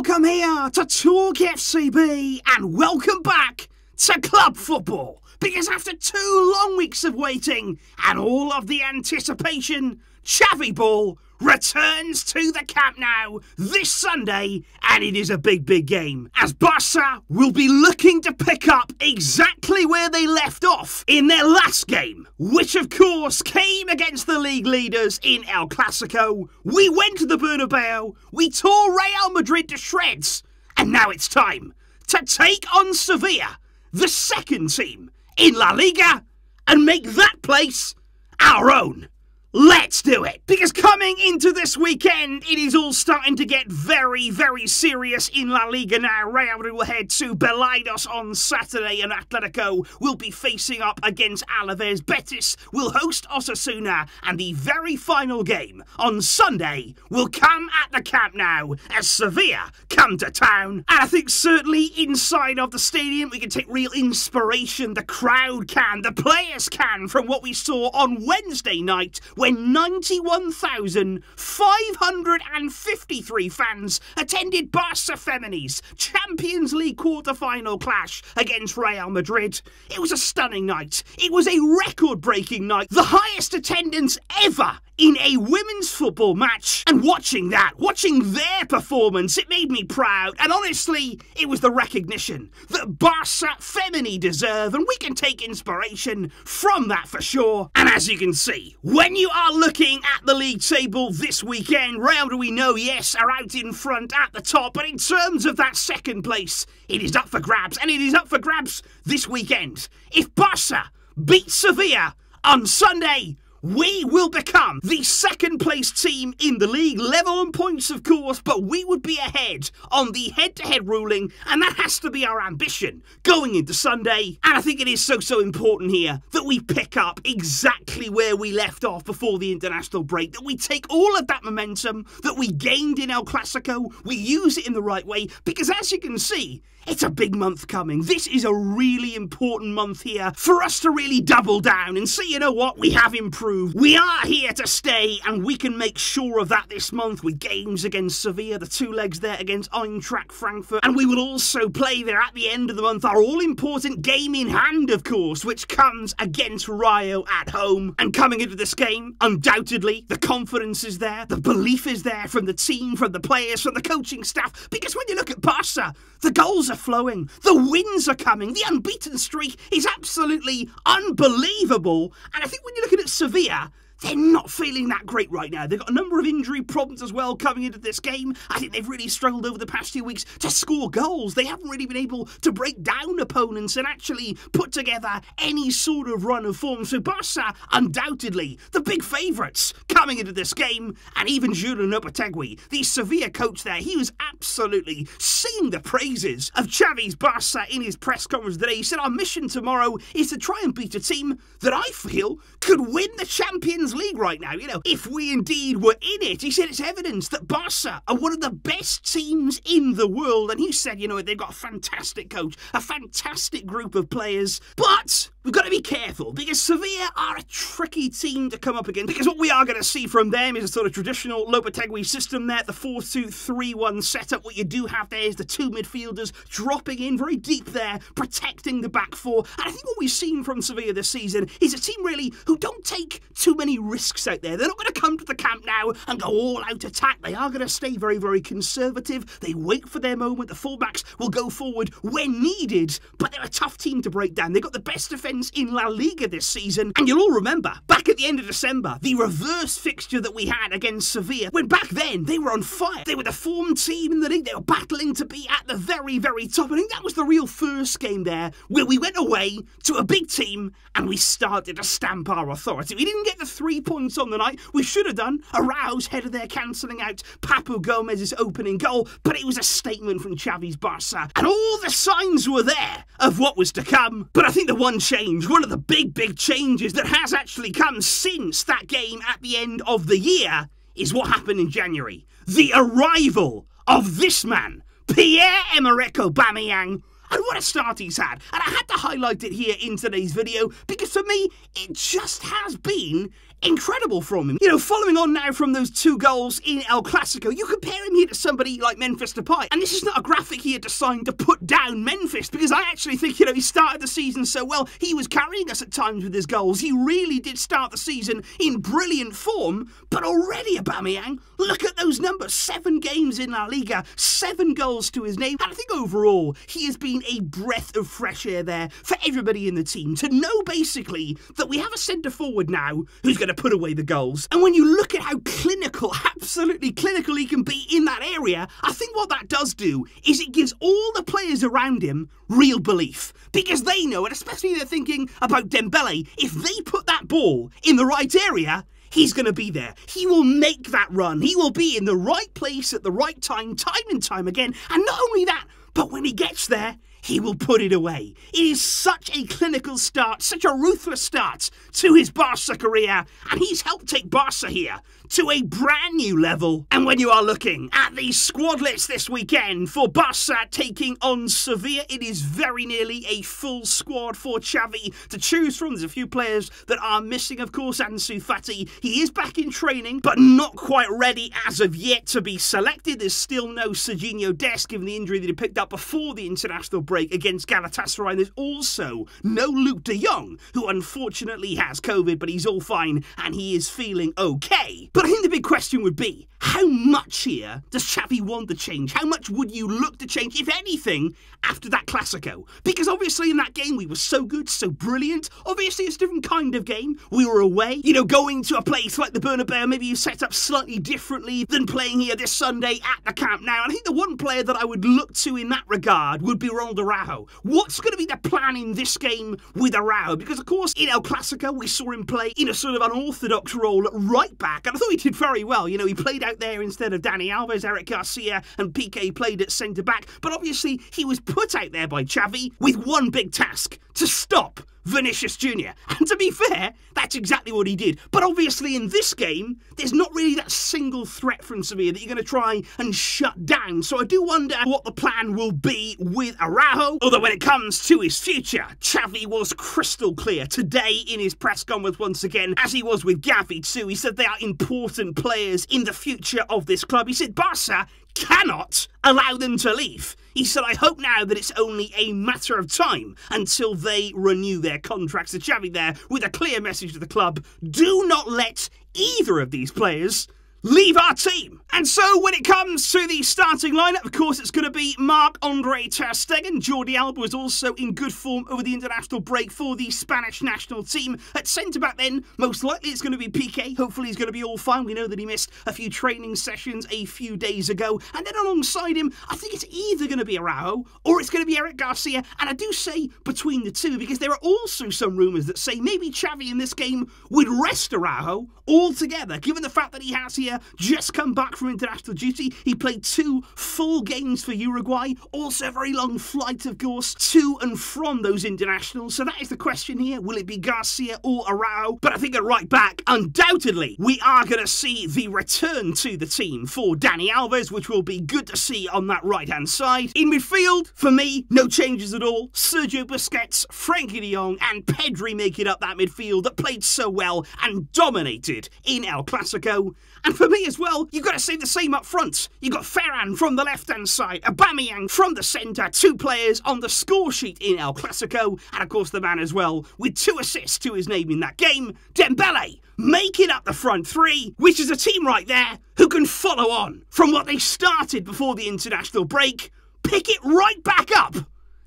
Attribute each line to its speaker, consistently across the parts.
Speaker 1: Welcome here to TalkFCB and welcome back to club football. Because after 2 long weeks of waiting and all of the anticipation, Xavi ball returns to the Camp Nou this Sunday, and it is a big game, as Barça will be looking to pick up exactly where they left off in their last game, which of course came against the league leaders in El Clasico. We went to the Bernabeu, we tore Real Madrid to shreds, and now it's time to take on Sevilla, the second team in La Liga, and make that place our own. Let's do it! Because coming into this weekend, it is all starting to get very serious in La Liga now. Real Madrid will head to Balaidos on Saturday, and Atletico will be facing up against Alaves. Betis will host Osasuna, and the very final game on Sunday will come at the Camp Nou as Sevilla come to town. And I think certainly inside of the stadium, we can take real inspiration. The crowd can, the players can, from what we saw on Wednesday night, when 91,553 fans attended Barça Femini's Champions League quarter-final clash against Real Madrid. It was a stunning night. It was a record-breaking night. The highest attendance ever in a women's football match. And watching their performance, it made me proud. And honestly, it was the recognition that Barça Femini deserve, and we can take inspiration from that for sure. And as you can see, when you are looking at the league table this weekend, Real Madrid, we know, yes, are out in front at the top, but in terms of that second place, it is up for grabs, and it is up for grabs this weekend. If Barça beat Sevilla on Sunday, we will become the second place team in the league, level on points of course, but we would be ahead on the head-to-head ruling, and that has to be our ambition going into Sunday. And I think it is so important here that we pick up exactly where we left off before the international break, that we take all of that momentum that we gained in El Clasico, we use it in the right way, because as you can see, it's a big month coming. This is a really important month here for us to really double down and say, you know what, we have improved. We are here to stay, and we can make sure of that this month with games against Sevilla, the 2 legs there against Eintracht Frankfurt, and we will also play there at the end of the month our all-important game in hand, of course, which comes against Rayo at home. And coming into this game, undoubtedly, the confidence is there, the belief is there from the team, from the players, from the coaching staff, because when you look at Barça, the goals are flowing, the wins are coming, the unbeaten streak is absolutely unbelievable. And I think when you're looking at Sevilla, they're not feeling that great right now. They've got a number of injury problems as well coming into this game. I think they've really struggled over the past few weeks to score goals. They haven't really been able to break down opponents and actually put together any sort of run of form. So Barça, undoubtedly, the big favourites coming into this game. And even Julian Lopetegui, the Sevilla coach there, he was absolutely singing the praises of Xavi's Barça in his press conference today. He said, our mission tomorrow is to try and beat a team that I feel could win the Champions League right now. You know, if we indeed were in it, he said it's evidence that Barça are one of the best teams in the world. And he said, you know, they've got a fantastic coach, a fantastic group of players, but we've got to be careful because Sevilla are a tricky team to come up against, because what we are going to see from them is a sort of traditional Lopetegui system there, the 4-2-3-1 setup. What you do have there is the 2 midfielders dropping in very deep there, protecting the back 4. And I think what we've seen from Sevilla this season is a team really who don't take too many risks out there. They're not going to come to the Camp Nou and go all out attack. They are going to stay very conservative. They wait for their moment. The fullbacks will go forward when needed, but they're a tough team to break down. They've got the best defence in La Liga this season, and you'll all remember back at the end of December, the reverse fixture that we had against Sevilla, when back then they were on fire. They were the form team in the league. They were battling to be at the very top. I think that was the real first game there where we went away to a big team and we started to stamp our authority. We didn't get the 3 points on the night. We should have done. Araújo's header there cancelling out Papu Gomez's opening goal, but it was a statement from Xavi's Barça, and all the signs were there of what was to come. But I think the one change, one of the big changes that has actually come since that game at the end of the year, is what happened in January. The arrival of this man, Pierre-Emerick Aubameyang. And what a start he's had. And I had to highlight it here in today's video because for me, it just has been incredible from him. You know, following on now from those 2 goals in El Clasico, you compare him here to somebody like Memphis Depay. And this is not a graphic here designed to put down Memphis, because I actually think, you know, he started the season so well. He was carrying us at times with his goals. He really did start the season in brilliant form. But already, Aubameyang, look at those numbers. 7 games in La Liga, 7 goals to his name. And I think overall, he has been a breath of fresh air there for everybody in the team to know basically that we have a centre forward now who's going to put away the goals. And when you look at how clinical, absolutely clinical he can be in that area, I think what that does do is it gives all the players around him real belief, because they know, and especially they're thinking about Dembele, if they put that ball in the right area, he's going to be there. He will make that run. He will be in the right place at the right time and time again. And not only that, but when he gets there, he will put it away. It is such a clinical start, such a ruthless start to his Barca career, and he's helped take Barca here to a brand new level. And when you are looking at the squad list this weekend for Barca taking on Sevilla, it is very nearly a full squad for Xavi to choose from. There's a few players that are missing, of course. Ansu Fati, he is back in training, but not quite ready as of yet to be selected. There's still no Serginho Dest, given the injury that he picked up before the international break against Galatasaray. There's also no Luke de Jong, who unfortunately has COVID, but he's all fine and he is feeling okay. But I think the big question would be, how much here does Xavi want to change? How much would you look to change, if anything, after that Clasico? Because obviously in that game we were so good, so brilliant. Obviously it's a different kind of game. We were away, you know, going to a place like the Bernabeu. Maybe you set up slightly differently than playing here this Sunday at the Camp Nou. And I think the one player that I would look to in that regard would be Ronald Araujo. What's going to be the plan in this game with Araujo? Because of course in El Clasico we saw him play in a sort of unorthodox role at right back, and I thought he did very well. You know, he played out there instead of Dani Alves. Eric Garcia and Piqué played at centre back, but obviously he was put out there by Xavi with one big task: to stop Vinicius Jr. And to be fair, that's exactly what he did. But obviously in this game, there's not really that single threat from Sevilla that you're going to try and shut down. So I do wonder what the plan will be with Araujo. Although when it comes to his future, Xavi was crystal clear today in his press conference once again, as he was with Gavi too. He said they are important players in the future of this club. He said Barca cannot allow them to leave. He said, I hope now that it's only a matter of time until they renew their contracts. So Xavi there with a clear message to the club: do not let either of these players leave our team. And so when it comes to the starting lineup, of course, it's going to be Marc-Andre ter Stegen. Jordi Alba was also in good form over the international break for the Spanish national team. At centre-back then, most likely it's going to be Piqué. Hopefully he's going to be all fine. We know that he missed a few training sessions a few days ago. And then alongside him, I think it's either going to be Araujo or it's going to be Eric Garcia. And I do say between the two, because there are also some rumours that say maybe Xavi in this game would rest Araujo altogether, given the fact that he has here just come back from international duty. He played 2 full games for Uruguay, also a very long flight, of course, to and from those internationals. So that is the question here: will it be Garcia or Araujo? But I think at right back, undoubtedly, we are going to see the return to the team for Dani Alves, which will be good to see on that right-hand side. In midfield, for me, no changes at all. Sergio Busquets, Frenkie de Jong and Pedri make it up that midfield that played so well and dominated in El Clasico. And for me as well, you've got to say the same up front. You've got Ferran from the left-hand side, Aubameyang from the centre, 2 players on the score sheet in El Clasico, and of course the man as well with 2 assists to his name in that game, Dembele, making up the front 3, which is a team right there who can follow on from what they started before the international break, pick it right back up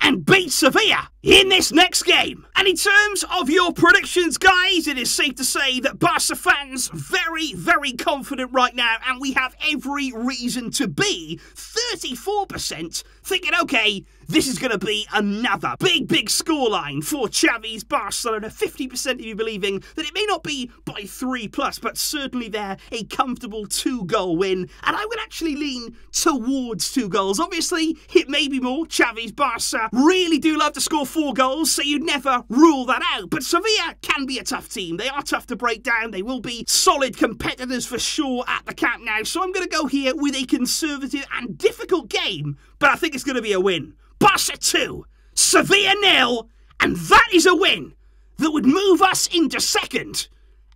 Speaker 1: and beat Sevilla in this next game. And in terms of your predictions, guys, it is safe to say that Barca fans very, very confident right now, and we have every reason to be. 34% thinking, okay, this is going to be another big scoreline for Xavi's Barcelona. 50% of you believing that it may not be by 3+, but certainly there a comfortable 2-goal win. And I would actually lean towards 2 goals. Obviously, it may be more. Xavi's Barca really do love to score 4 goals, so you'd never rule that out. But Sevilla can be a tough team. They are tough to break down. They will be solid competitors for sure at the Camp Nou. So I'm going to go here with a conservative and difficult game, but I think it's going to be a win. Barca 2, Sevilla 0, and that is a win that would move us into second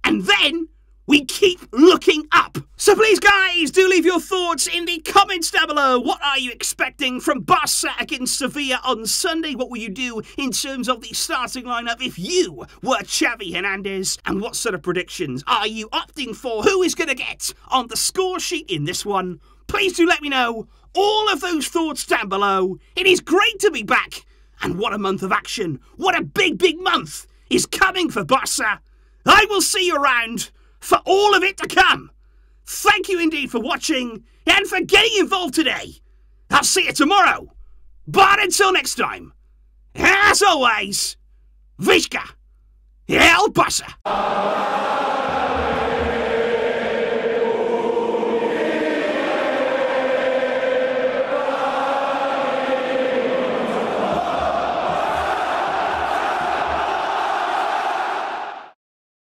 Speaker 1: and then we keep looking up. So please, guys, do leave your thoughts in the comments down below. What are you expecting from Barça against Sevilla on Sunday? What will you do in terms of the starting lineup if you were Xavi Hernandez? And what sort of predictions are you opting for? Who is going to get on the score sheet in this one? Please do let me know all of those thoughts down below. It is great to be back. And what a month of action. What a big, big month is coming for Barça. I will see you around for all of it to come. Thank you indeed for watching and for getting involved today. I'll see you tomorrow. But until next time, as always, Visca El Barça.